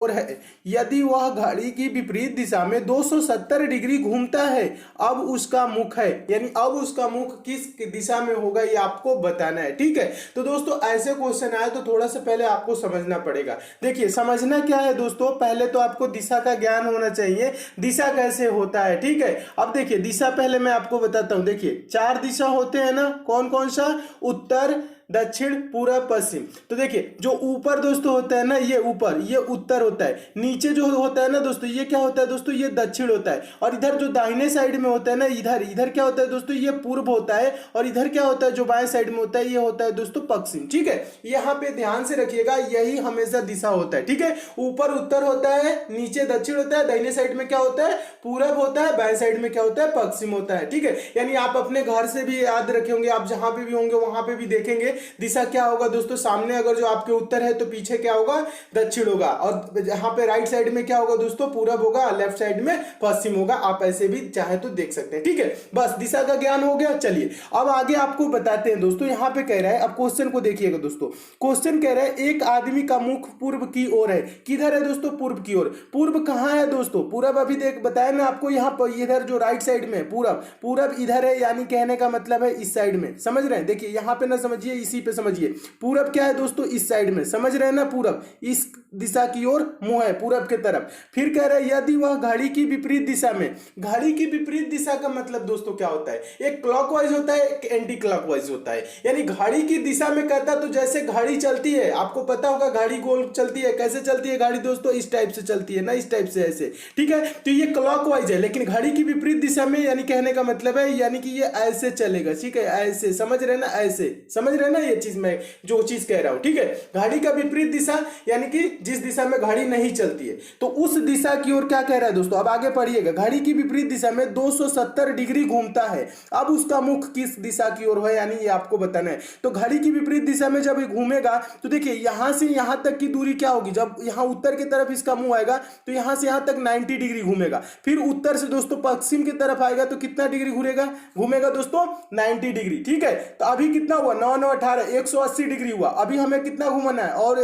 और है, यदि वह घड़ी की विपरीत दिशा में 270 डिग्री घूमता है, अब उसका मुख है, यानी अब उसका मुख किस दिशा में होगा ये आपको बताना है। ठीक है, तो दोस्तों ऐसे क्वेश्चन आए तो थोड़ा सा पहले आपको समझना पड़ेगा। देखिए समझना क्या है दोस्तों, पहले तो आपको दिशा का ज्ञान होना चाहिए, दिशा कैसे होता है। ठीक है, अब देखिए दिशा पहले मैं आपको बताता हूं। देखिए 4 दिशा होते हैं ना, कौन कौन सा, उत्तर, दक्षिण, पूरब, पश्चिम। तो देखिए जो ऊपर दोस्तों होता है ना, ये ऊपर, ये उत्तर होता है। नीचे जो होता है ना दोस्तों, ये क्या होता है दोस्तों, ये दक्षिण होता है। और इधर जो दाहिने साइड में होता है ना, इधर इधर क्या होता है दोस्तों, ये पूर्व होता है। और इधर क्या होता है, जो बाएं साइड में होता है, ये होता है दोस्तों पश्चिम। ठीक है, यहाँ पे ध्यान से रखिएगा, यही हमेशा दिशा होता है। ठीक है, ऊपर उत्तर होता है, नीचे दक्षिण होता है, दाहिने साइड में क्या होता है, पूरब होता है, बाएं साइड में क्या होता है, पश्चिम होता है। ठीक है, यानी आप अपने घर से भी याद रखे होंगे, आप जहां पे भी होंगे वहां पे भी देखेंगे दिशा क्या होगा दोस्तों, सामने अगर जो आपके उत्तर है तो पीछे क्या होगा, दक्षिण होगा। और जहां पे राइट साइड में क्या होगा दोस्तों, पूरब होगा, लेफ्ट साइड में पश्चिम होगा। आप ऐसे भी चाहे तो देख सकते हैं। ठीक है, बस दिशा का ज्ञान हो गया। चलिए अब आगे आपको बताते हैं दोस्तों। यहां पे कह रहा है, अब क्वेश्चन को देखिएगा दोस्तों, क्वेश्चन कह रहा है एक आदमी का मुख पूर्व की ओर है। किधर है दोस्तों, पूर्व की ओर। पूर्व कहां है दोस्तों, पूरब अभी देख बताया ना आपको, यहां पर इधर जो राइट साइड में पूरब, पूरब इधर है, यानी कहने का मतलब है इस साइड में। समझ रहे हैं, देखिए यहां पे ना समझिए, इसी पे समझिए। पूरब क्या है दोस्तों, इस साइड में, समझ रहे हैं ना, पूरब इस दिशा की ओर मुंह है, पूरब के तरफ। फिर कह रहे हैं यदि वह घड़ी की विपरीत दिशा में, घड़ी की विपरीत दिशा का मतलब दोस्तों क्या होता है, एक क्लॉकवाइज होता है, एक एंटी क्लॉकवाइज होता है। यानी घड़ी की दिशा में कहता तो जैसे घड़ी चलती है, आपको पता होगा घड़ी गोल चलती है, कैसे चलती है घड़ी दोस्तों, इस टाइप से चलती है ना, इस टाइप से ऐसे। ठीक है, तो ये क्लॉकवाइज है, लेकिन घड़ी की विपरीत दिशा में, यानी कहने का मतलब है यानी कि ये ऐसे चलेगा। ठीक है, ऐसे, समझ रहे ना, ऐसे समझ रहे ना ये चीज, मैं जो चीज कह रहा हूं। ठीक है, घड़ी का विपरीत दिशा यानी कि जिस दिशा में घड़ी नहीं चलती है, तो उस दिशा की ओर क्या कह रहा है दोस्तों, अब आगे पढ़िएगा। घड़ी की विपरीत दिशा में 270 डिग्री घूमता है, अब उसका मुख किस दिशा की ओर है, यानी ये आपको बताना है। तो घड़ी की विपरीत दिशा में जब घूमेगा तो देखिए यहां से यहां तक की दूरी क्या होगी, जब यहां उत्तर की तरफ इसका मुंह आएगा तो यहां से यहां तक 90 डिग्री घूमेगा। फिर उत्तर से दोस्तों पश्चिम की तरफ आएगा तो कितना डिग्री घूमेगा दोस्तों, 90 डिग्री। ठीक है, तो अभी कितना हुआ, 9 9 18 180 डिग्री हुआ। अभी हमें कितना घूमना है, और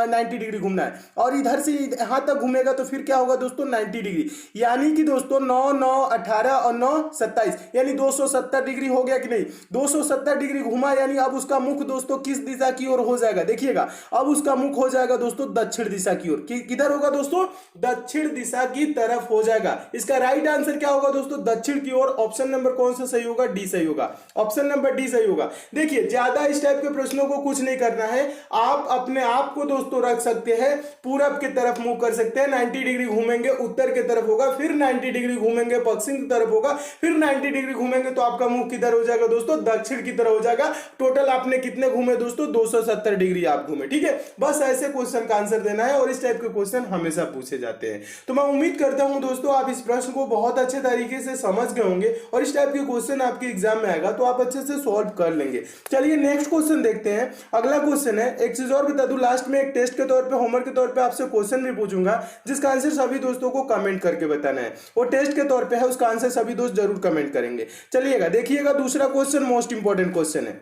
90 डिग्री घूमना है। और इधर से यहां तक घूमेगा तो फिर क्या होगा दोस्तों, 90 डिग्री। यानी कि दोस्तों 9 9 18 और 9 27, यानी 270 डिग्री हो गया कि नहीं, 270 डिग्री घुमा, यानी अब उसका मुख दोस्तों किस दिशा की ओर हो जाएगा, देखिएगा अब उसका मुख हो जाएगा दोस्तों दक्षिण दिशा की ओर। किधर होगा दोस्तों, दक्षिण दिशा की तरफ हो जाएगा। इसका राइट आंसर क्या होगा दोस्तों, दक्षिण की ओर। ऑप्शन नंबर कौन सा सही होगा, डी सही होगा, ऑप्शन नंबर डी सही होगा। देखिए ज्यादा इस टाइप के प्रश्नों को कुछ नहीं करना है, आप अपने आप को दोस्तों रख सकते हैं, पूरब की तरफ मुंह कर सकते हैं, 90 डिग्री घूमेंगे उत्तर की तरफ होगा, फिर 90 डिग्री घूमेंगे पश्चिम की तरफ होगा, फिर 90 डिग्री घूमेंगे तो आपका मुंह किधर हो जाएगा दोस्तों, दक्षिण की तरफ हो जाएगा। टोटल आपने कितने घूमे दोस्तों, 270 डिग्री आप घूमे। ठीक है, बस ऐसे क्वेश्चन का आंसर देना है, और इस टाइप के क्वेश्चन हमेशा पूछे जाते हैं। तो मैं उम्मीद करता हूं दोस्तों आप इस प्रश्न को बहुत अच्छे तरीके से समझ गए होंगे, और इस टाइप के क्वेश्चन आपके एग्जाम में आएगा तो आप अच्छे से सॉल्व कर लेंगे। चलिए नेक्स्ट क्वेश्चन देखते हैं। अगला क्वेश्चन है, एक चीज और बता दूं, लास्ट में एक टेस्ट के तौर पे, होमवर्क के तौर पे आपसे क्वेश्चन भी पूछूंगा, जिसका आंसर सभी दोस्तों को कमेंट करके बताना है। वो टेस्ट के तौर पे है, उसका आंसर सभी दोस्त जरूर कमेंट करेंगे। चलिएगा देखिएगा, दूसरा क्वेश्चन मोस्ट इंपॉर्टेंट क्वेश्चन है,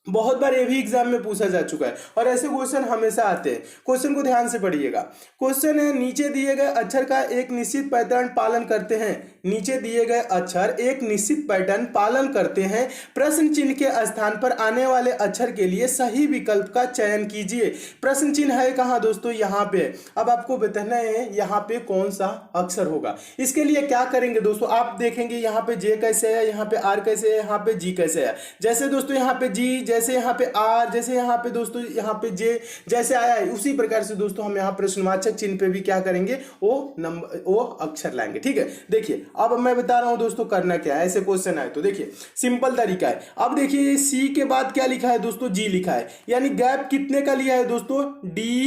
बहुत बार ये भी एग्जाम में पूछा जा चुका है, और ऐसे क्वेश्चन हमेशा आते हैं। क्वेश्चन को ध्यान से पढ़िएगा। क्वेश्चन है, नीचे दिए गए अक्षर का एक निश्चित पैटर्न पालन करते हैं, नीचे दिए गए अक्षर एक निश्चित पैटर्न पालन करते हैं, प्रश्न चिन्ह के स्थान पर आने वाले अक्षर के लिए सही विकल्प का चयन कीजिए। प्रश्न चिन्ह है कहां दोस्तों, यहाँ पे। अब आपको बताना है यहाँ पे कौन सा अक्षर होगा। इसके लिए क्या करेंगे दोस्तों, आप देखेंगे यहाँ पे जे कैसे है, यहाँ पे आर कैसे है, यहाँ पे जी कैसे है। जैसे दोस्तों यहाँ पे जी, जैसे यहाँ पे आर, जैसे यहाँ पे दोस्तों यहाँ पे जे जैसे आया है, उसी प्रकार से दोस्तों हम यहाँ प्रश्नवाचक चिन्ह पे भी क्या करेंगे, वो अक्षर लाएंगे। ठीक है, देखिए अब मैं बता रहा हूं दोस्तों करना क्या है, ऐसे क्वेश्चन आए तो देखिए सिंपल तरीका है। अब देखिए सी के बाद क्या लिखा है दोस्तों, जी लिखा है, यानी गैप कितने का लिया है दोस्तों, डी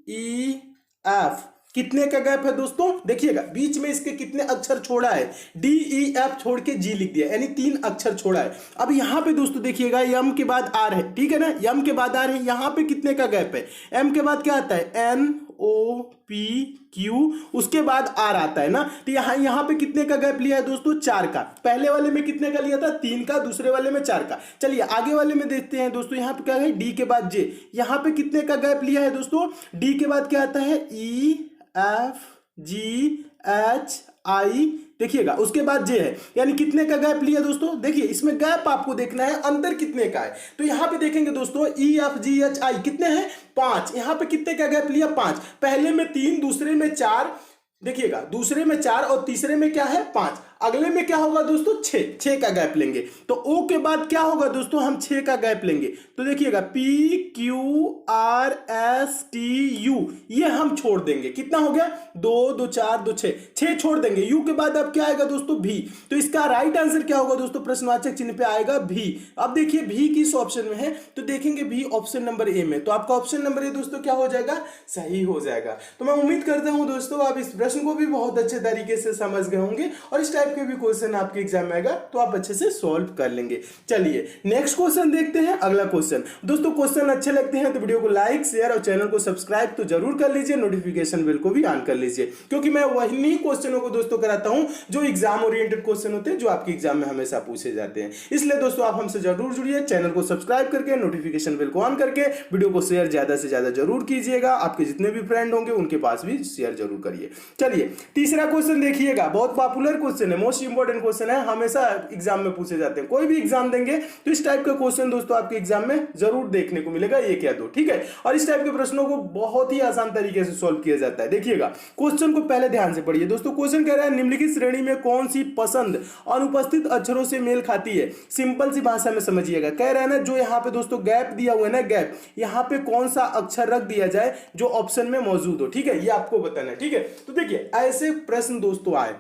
ई एफ। कितने का गैप है दोस्तों, देखिएगा बीच में इसके कितने अक्षर छोड़ा है, डी ई एफ छोड़ के जी लिख दिया, यानी 3 अक्षर छोड़ा है। अब यहां पे दोस्तों देखिएगा यम के बाद आर है, ठीक है ना, यम के बाद आर है, यहां पे कितने का गैप है, एम के बाद क्या आता है, एन ओ पी क्यू, उसके बाद आर आता है ना। तो यहां पे कितने का गैप लिया है दोस्तों? 4 का। पहले वाले में कितने का लिया था? 3 का। दूसरे वाले में 4 का। चलिए आगे वाले में देखते हैं दोस्तों। यहां पे क्या है? डी के बाद जे। यहां पे कितने का गैप लिया है दोस्तों? डी के बाद क्या आता है? E F G H I, देखिएगा उसके बाद जे है, यानी कितने का गैप लिया दोस्तों? देखिए इसमें गैप आपको देखना है अंदर कितने का है। तो यहां पे देखेंगे दोस्तों E F G H I कितने हैं? 5। यहां पे कितने का गैप लिया? 5। पहले में 3, दूसरे में 4, देखिएगा दूसरे में 4 और तीसरे में क्या है? 5। अगले में क्या होगा दोस्तों? 6 का गैप लेंगे। तो ओ के बाद क्या होगा दोस्तों? हम 6 का गैप लेंगे। तो देखिएगा P Q R S T U, ये हम छोड़ देंगे। कितना हो गया? 2 2 4 2 6 छोड़ देंगे। यू के बाद अब क्या आएगा दोस्तों? भी। तो इसका राइट आंसर क्या होगा दोस्तों? प्रश्नवाचक चिन्ह पे आएगा भी। अब देखिए भी किस ऑप्शन में है, तो देखेंगे भी ऑप्शन नंबर ए में। तो आपका ऑप्शन नंबर ए दोस्तों क्या हो जाएगा? सही हो जाएगा। तो मैं उम्मीद करता हूं दोस्तों आप इस प्रश्न को भी बहुत अच्छे तरीके से समझ गए होंगे और इस टाइप के भी क्वेश्चन आपके एग्जाम में आएगा तो आप अच्छे से सॉल्व कर लेंगे। चलिए नेक्स्ट क्वेश्चन देखते हैं। अगला क्वेश्चन दोस्तों, क्वेश्चन अच्छे लगते हैं तो वीडियो को लाइक शेयर और चैनल को सब्सक्राइब तो जरूर कर लीजिए, नोटिफिकेशन बेल को भी ऑन कर लीजिए, क्योंकि मैं वही क्वेश्चनों को दोस्तों कराता हूं जो एग्जाम ओरिएंटेड क्वेश्चन होते हैं, जो आपके एग्जाम में हमेशा पूछे जाते हैं। इसलिए दोस्तों आप हमसे जरूर जुड़िए, चैनल को सब्सक्राइब करके नोटिफिकेशन बेल को ऑन करके वीडियो को शेयर ज्यादा से ज्यादा जरूर कीजिएगा। आपके जितने भी फ्रेंड होंगे उनके पास भी शेयर जरूर करिए। चलिए तीसरा क्वेश्चन देखिएगा, बहुत पॉपुलर क्वेश्चन है, मोस्ट इंपोर्टेंट क्वेश्चन है, हमेशा एग्जाम में पूछे जाते हैं। कोई भी एग्जाम देंगे तो इस टाइप का क्वेश्चन दोस्तों आपके एग्जाम में जरूर देखने को मिलेगा, एक या दो, ठीक है। और इस टाइप के प्रश्नों को बहुत ही आसान तरीके से सॉल्व किया जाता है। देखिएगा क्वेश्चन को पहले ध्यान से पढ़िए दोस्तों। क्वेश्चन कह रहा है निम्नलिखित श्रेणी में कौन सी पसंद अनुपस्थित अक्षरों से मेल खाती है? सिंपल सी भाषा में समझिएगा, कह रहा है ना जो यहाँ पे दोस्तों गैप दिया हुआ है ना, गैप, यहाँ पे कौन सा अक्षर रख दिया जाए जो ऑप्शन में मौजूद हो, ठीक है, ये आपको बताना है, ठीक है। तो देखिए ऐसे प्रश्न दोस्तों आए,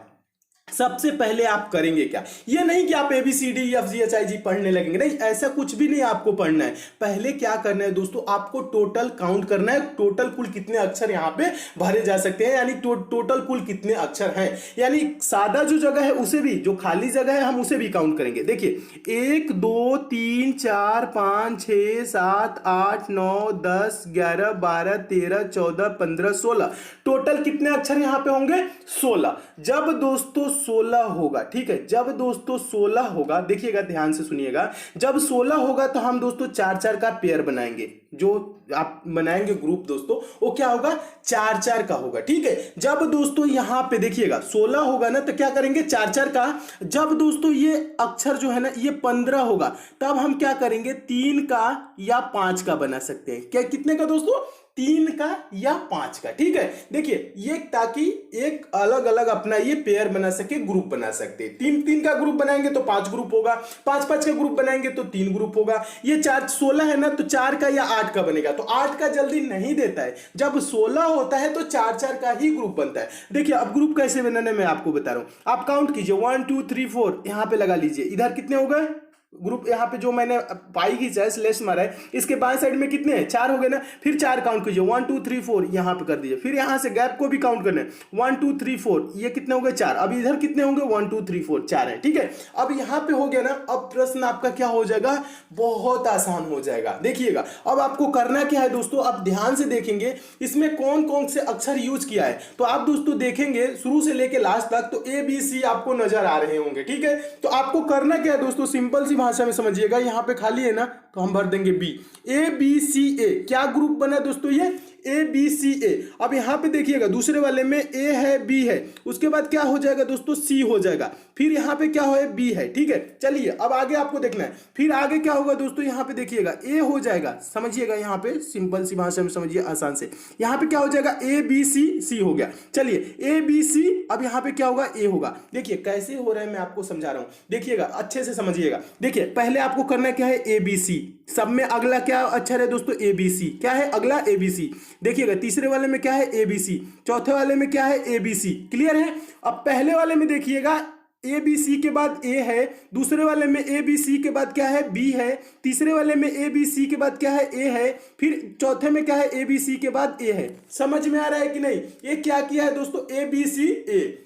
सबसे पहले आप करेंगे क्या? ये नहीं कि आप ABCDEFGHIG पढ़ने लगेंगे, नहीं, ऐसा कुछ भी नहीं आपको पढ़ना है। पहले क्या करना है दोस्तों, आपको टोटल काउंट करना है, टोटल कुल कितने अक्षर यहां पे भरे जा सकते हैं, यानी टोटल कुल कितने अक्षर हैं, यानी सादा जो जगह है उसे भी, जो खाली जगह है हम उसे भी काउंट करेंगे। देखिए 1 2 3 4 5 6 7 8 9 10 11 12 13 14 15 16, टोटल कितने अक्षर यहां पे होंगे? 16। जब दोस्तों 16 होगा, ठीक है, जब दोस्तों 16 होगा, देखिएगा ध्यान से सुनिएगा, जब 16 होगा तो हम दोस्तों 4-4 का पेयर बनाएंगे। जो आप बनाएंगे ग्रुप दोस्तों वो क्या होगा? 4-4 का होगा, ठीक है। जब दोस्तों यहां पे देखिएगा 16 होगा ना तो क्या करेंगे? 4-4 का। जब दोस्तों ये अक्षर जो है ना ये 15 होगा तब हम क्या करेंगे? 3 का या 5 का बना सकते हैं। क्या कितने का दोस्तों? 3 का या 5 का, ठीक है। देखिए ये ताकि एक अलग अलग अपना ये पेयर बना सके, ग्रुप बना सकते हैं। 3-3 का ग्रुप बनाएंगे तो 5 ग्रुप होगा, 5-5 का ग्रुप बनाएंगे तो 3 ग्रुप होगा। ये 16 है ना तो 4 का या 8 का बनेगा, तो 8 का जल्दी नहीं देता है। जब 16 होता है तो 4-4 का ही ग्रुप बनता है। देखिए अब ग्रुप कैसे बनाना है मैं आपको बता रहा हूं। आप काउंट कीजिए 1 2 3 4, यहां पे लगा लीजिए। इधर कितने हो गए ग्रुप? यहाँ पे जो मैंने पाई की चाहे स्लेश मारा है, इसके बाएं साइड में कितने हैं? 4 हो गए ना। फिर 4 काउंट कीजिए, 1 2 3 4 यहाँ पे कर दीजिए। फिर यहाँ से गैप को भी काउंट करना है, 1 2 3 4, ये कितने हो गए? 4। अब इधर कितने होंगे? 1 2 3 4, 4 है, ठीक है। अब यहाँ पे हो गया ना, अब प्रश्न आपका क्या हो जाएगा? बहुत आसान हो जाएगा। देखिएगा अब आपको करना क्या है दोस्तों, आप ध्यान से देखेंगे इसमें कौन कौन से अक्षर यूज किया है। तो आप दोस्तों देखेंगे शुरू से लेके लास्ट तक तो ABC आपको नजर आ रहे होंगे, ठीक है। तो आपको करना क्या है दोस्तों, सिंपल सी भाषा में समझिएगा, यहां पे खाली है ना तो हम भर देंगे B। ABCA क्या ग्रुप बना दोस्तों? ये ABCA। अब यहां पे देखिएगा दूसरे वाले में A है B है, उसके बाद क्या हो जाएगा दोस्तों? C हो जाएगा। फिर यहां पे क्या है? B है, ठीक है। चलिए अब आगे आपको देखना है, फिर आगे क्या होगा दोस्तों? यहां पे देखिएगा A हो जाएगा, समझिएगा यहां पे सिंपल सी भाषा में समझिए आसान से। यहां पे क्या हो जाएगा? ABC हो गया। चलिए ABC, अब यहां पे क्या होगा? A होगा। देखिए कैसे हो रहा है मैं आपको समझा रहा हूं, देखिएगा अच्छे से समझिएगा। देखिए पहले आपको करना क्या है? ABC। सब में अगला क्या अक्षर है दोस्तों? ABC। क्या है अगला? ABC। देखिएगा तीसरे वाले में क्या है? ABC। चौथे वाले में क्या है? ABC। क्लियर है। अब पहले वाले में देखिएगा ए बी सी के बाद ए है, दूसरे वाले में ए बी सी के बाद क्या है, बी है, तीसरे वाले में ए बी सी के बाद क्या है, ए है, फिर चौथे में क्या है, ए बी सी के बाद ए है। समझ में आ रहा है कि नहीं? ये क्या किया है दोस्तों, A B C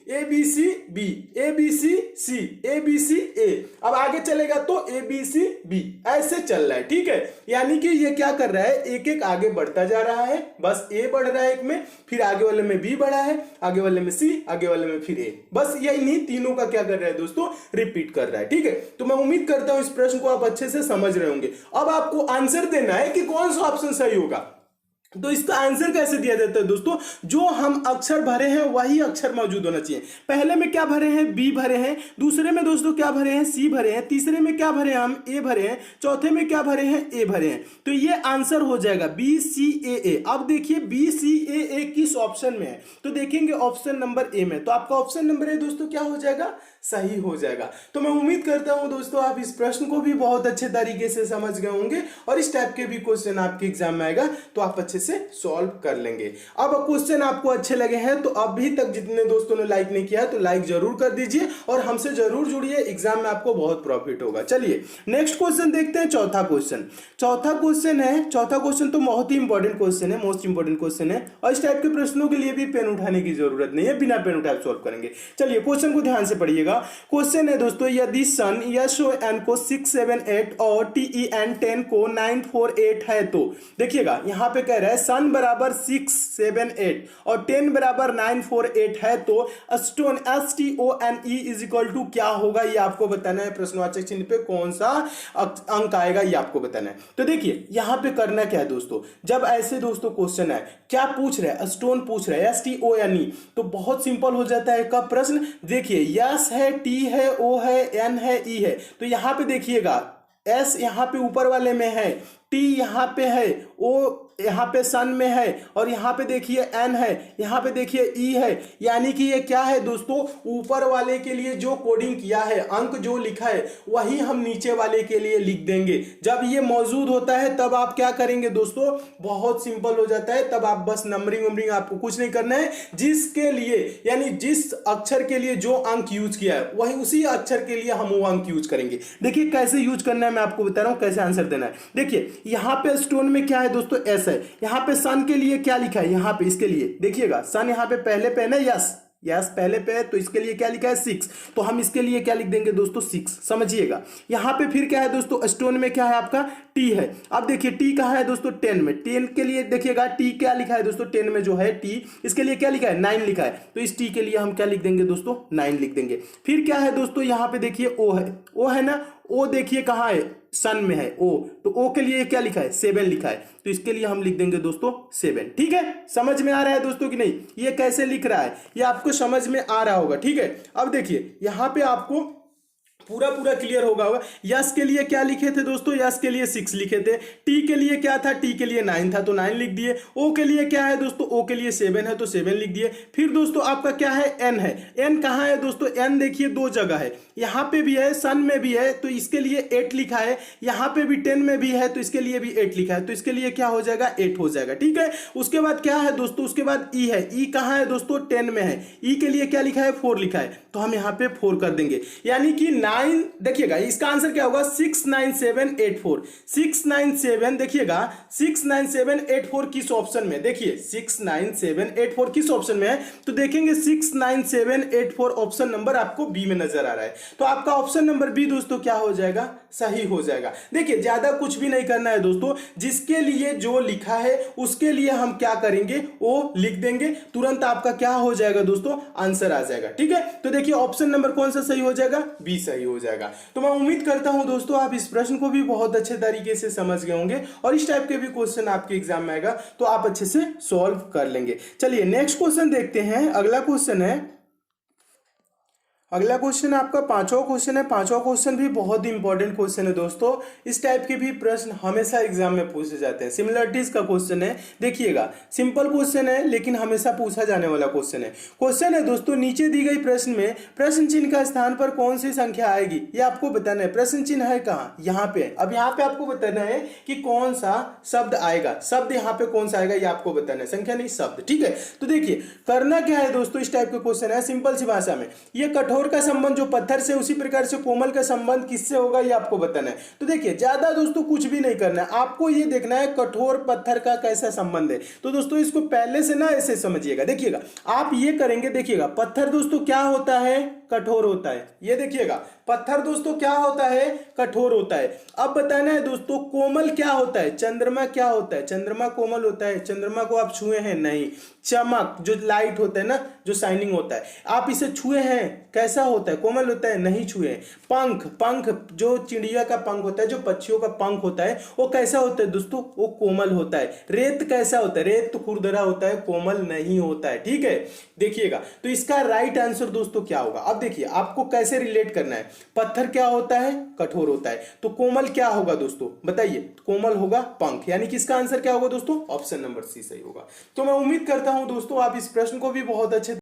A B C B, A B C C, A B C A. अब आगे चलेगा तो ए बी सी बी, ऐसे चल रहा है, ठीक है। यानी कि ये क्या कर रहा है, एक एक आगे बढ़ता जा रहा है, बस ए बढ़ रहा है एक में, फिर आगे वाले में बी बढ़ा है, आगे वाले में सी, आगे वाले में फिर ए, बस ये इन्हीं तीनों का क्या कर रहा है दोस्तों, रिपीट कर रहा है, ठीक है। तो मैं उम्मीद करता हूं इस प्रश्न को आप अच्छे से समझ रहे होंगे। अब आपको आंसर देना है कि कौन सा ऑप्शन सही होगा। तो इसका आंसर कैसे दिया जाता है दोस्तों, जो हम अक्षर भरे हैं वही अक्षर मौजूद होना चाहिए। पहले में क्या भरे हैं, बी भरे हैं, दूसरे में दोस्तों क्या भरे हैं, सी भरे हैं, तीसरे में क्या भरे हैं, हम ए भरे हैं, चौथे में क्या भरे हैं, ए भरे हैं। तो ये आंसर हो जाएगा बी सी ए। अब देखिए बी सी ए किस ऑप्शन में है, तो देखेंगे ऑप्शन नंबर ए में, तो आपका ऑप्शन नंबर ए दोस्तों क्या हो जाएगा, सही हो जाएगा। तो मैं उम्मीद करता हूं दोस्तों आप इस प्रश्न को भी बहुत अच्छे तरीके से समझ गए होंगे और इस टाइप के भी क्वेश्चन आपके एग्जाम में आएगा तो आप अच्छे से सॉल्व कर लेंगे। अब क्वेश्चन आपको अच्छे लगे हैं तो अभी तक जितने दोस्तों ने लाइक नहीं किया है तो लाइक जरूर कर दीजिए और हमसे जरूर जुड़िए, एग्जाम में आपको बहुत प्रॉफिट होगा। चलिए नेक्स्ट क्वेश्चन देखते हैं, चौथा क्वेश्चन। चौथा क्वेश्चन तो बहुत ही इंपॉर्टेंट क्वेश्चन है, मोस्ट इंपॉर्टेंट क्वेश्चन है और इस टाइप के प्रश्नों के लिए भी पेन उठाने की जरूरत नहीं है, बिना पेन उठाए सॉल्व करेंगे। चलिए क्वेश्चन को ध्यान से पढ़िएगा। क्वेश्चन है दोस्तों, यदि सन यश ओ एन को 6, 7, 8 और टी ई एन 10 को 9, 4, 8 है तो देखिएगा यहां पे कह रहा है सन बराबर 6, 7, 8 और 10 बराबर 9, 4, 8 है तो stone STONE is equal to क्या होगा, ये आपको बताना है। प्रश्नवाचक चिन्ह पे कौन सा अंक आएगा ये आपको बताना है। तो देखिए यहां पे करना क्या है दोस्तों, जब ऐसे दोस्तों क्वेश्चन है, क्या पूछ रहे हैं, स्टोन पूछ रहे हैं STONE, तो बहुत सिंपल हो जाता है कब प्रश्न। देखिए यस है, टी है, ओ है, एन है, ई है, तो यहां पे देखिएगा एस यहां पे ऊपर वाले में है, टी यहां पे है, ओ यहां पे सन में है और यहां पे देखिए एन है, यहां पे देखिए ई है। यानी कि ये क्या है दोस्तों, ऊपर वाले के लिए जो कोडिंग किया है, अंक जो लिखा है वही हम नीचे वाले के लिए लिख देंगे। जब ये मौजूद होता है तब आप क्या करेंगे दोस्तों, बहुत सिंपल हो जाता है, तब आप बस नंबरिंग आपको कुछ नहीं करना है, जिसके लिए यानी जिस अक्षर के लिए जो अंक यूज किया है वही उसी अक्षर के लिए हम वो अंक यूज करेंगे। देखिए कैसे यूज करना है मैं आपको बता रहा हूं, कैसे आंसर देना है। देखिए यहां पे स्टोन में क्या है दोस्तों, एस है, यहां पे सन के लिए क्या लिखा है, यहां पे इसके लिए देखिएगा सन यहां पे पहले पे है ना, यस पहले पे है तो इसके लिए क्या लिखा है 6, तो हम इसके लिए क्या लिख देंगे दोस्तों 6, समझिएगा। यहां पे फिर क्या है दोस्तों, स्टोन में क्या है आपका टी है। अब देखिए टी कहां है दोस्तों, 10 में, 10 के लिए देखिएगा टी क्या लिखा है दोस्तों, 10 में जो है टी, इसके लिए क्या लिखा है 9 लिखा है, तो इस टी के लिए हम क्या लिख देंगे दोस्तों 9 लिख देंगे। फिर क्या है दोस्तों, यहां पे देखिए ओ है ना, ओ देखिए कहां है, सन में है ओ, तो ओ के लिए क्या लिखा है 7 लिखा है, तो इसके लिए हम लिख देंगे दोस्तों 7। ठीक है, समझ में आ रहा है दोस्तों कि नहीं, ये कैसे लिख रहा है ये आपको समझ में आ रहा होगा। ठीक है, अब देखिए यहां पे आपको पूरा क्लियर होगा। यस के लिए क्या लिखे थे दोस्तों, यस के लिए 6 लिखे थे, टी के लिए क्या था, टी के लिए 9 था तो 9 लिख दिए, ओ के लिए क्या है दोस्तों, ओ के लिए 7 है तो 7 लिख दिए। फिर दोस्तों आपका क्या है, एन है, एन कहां है दोस्तों, एन देखिए दो जगह है, यहां पे भी है, सन में भी है तो इसके लिए 8 लिखा है, यहां पे भी 10 में भी है तो इसके लिए भी 8 लिखा है, तो इसके लिए क्या हो जाएगा 8 हो जाएगा। ठीक है, उसके बाद क्या है दोस्तों, उसके बाद ई है, ई कहां है दोस्तों 10 में है, ई के लिए क्या लिखा है 4 लिखा है, तो हम यहां पे 4 कर देंगे। यानी कि 9 देखिएगा इसका आंसर क्या होगा 69784, 697 देखिएगा 69784 किस ऑप्शन में, देखिए 69784 किस ऑप्शन में है, तो देखेंगे 69784 ऑप्शन नंबर आपको बी में नजर आ रहा है, तो आपका ऑप्शन नंबर बी दोस्तों क्या हो जाएगा, सही हो जाएगा। देखिए ज्यादा कुछ भी नहीं करना है दोस्तों, जिसके लिए जो लिखा है उसके लिए हम क्या करेंगे वो लिख देंगे, तुरंत आपका क्या हो जाएगा दोस्तों आंसर आ जाएगा। ठीक है, तो देखिए ऑप्शन नंबर कौन सा सही हो जाएगा, बी सही हो जाएगा। तो मैं उम्मीद करता हूं दोस्तों आप इस प्रश्न को भी बहुत अच्छे तरीके से समझ गए होंगे और इस टाइप के भी क्वेश्चन आपके एग्जाम में आएगा तो आप अच्छे से सॉल्व कर लेंगे। चलिए नेक्स्ट क्वेश्चन देखते हैं। अगला क्वेश्चन आपका पांचवा क्वेश्चन है। पांचवा क्वेश्चन भी बहुत ही इंपॉर्टेंट क्वेश्चन है दोस्तों, इस टाइप के भी प्रश्न हमेशा एग्जाम में पूछे जाते हैं। सिमिलरिटीज का क्वेश्चन है, देखिएगा सिंपल क्वेश्चन है लेकिन हमेशा पूछा जाने वाला क्वेश्चन है। क्वेश्चन है दोस्तों, नीचे दी गई प्रश्न में प्रश्न चिन्ह का स्थान पर कौन सी संख्या आएगी, ये आपको बताना है। प्रश्न चिन्ह है कहाँ, यहाँ पे। अब यहाँ पे आपको बताना है कि कौन सा शब्द आएगा, शब्द यहाँ पे कौन सा आएगा ये आपको बताना है, संख्या नहीं शब्द। ठीक है, तो देखिए करना क्या है दोस्तों, इस टाइप का क्वेश्चन है सिंपल सी भाषा में। ये कठोर कठोर का संबंध जो पत्थर से, उसी प्रकार से कोमल का संबंध किससे होगा ये आपको बताना है। तो देखिए ज्यादा दोस्तों कुछ भी नहीं करना है, आपको ये देखना है कठोर पत्थर का कैसा संबंध है। तो दोस्तों इसको पहले से ना ऐसे समझिएगा, देखिएगा आप ये करेंगे, देखिएगा पत्थर दोस्तों क्या होता है, कठोर होता है। ये देखिएगा पत्थर दोस्तों क्या होता है, कठोर होता है। अब बताना है दोस्तों कोमल क्या होता है, चंद्रमा क्या होता है, चंद्रमा कोमल होता है। चंद्रमा को आप छुए हैं नहीं, चमक जो लाइट होता है ना, जो शाइनिंग होता है, आप इसे छुए हैं, कैसा होता है, कोमल होता है, नहीं छुए हैं। पंख, पंख जो चिड़िया का पंख होता है, जो पक्षियों का पंख होता है, वो कैसा होता है दोस्तों, वो कोमल होता है। रेत कैसा होता है, रेत तो खुरदरा होता है, कोमल नहीं होता है, ठीक है। देखिएगा तो इसका राइट आंसर दोस्तों क्या होगा। अब देखिए आपको कैसे रिलेट करना है, पत्थर क्या होता है, कठोर होता है, तो कोमल क्या होगा दोस्तों बताइए, कोमल होगा पंख, यानी कि इसका आंसर क्या होगा दोस्तों, ऑप्शन नंबर सी सही होगा। तो मैं उम्मीद करता हूं दोस्तों आप इस प्रश्न को भी बहुत अच्छे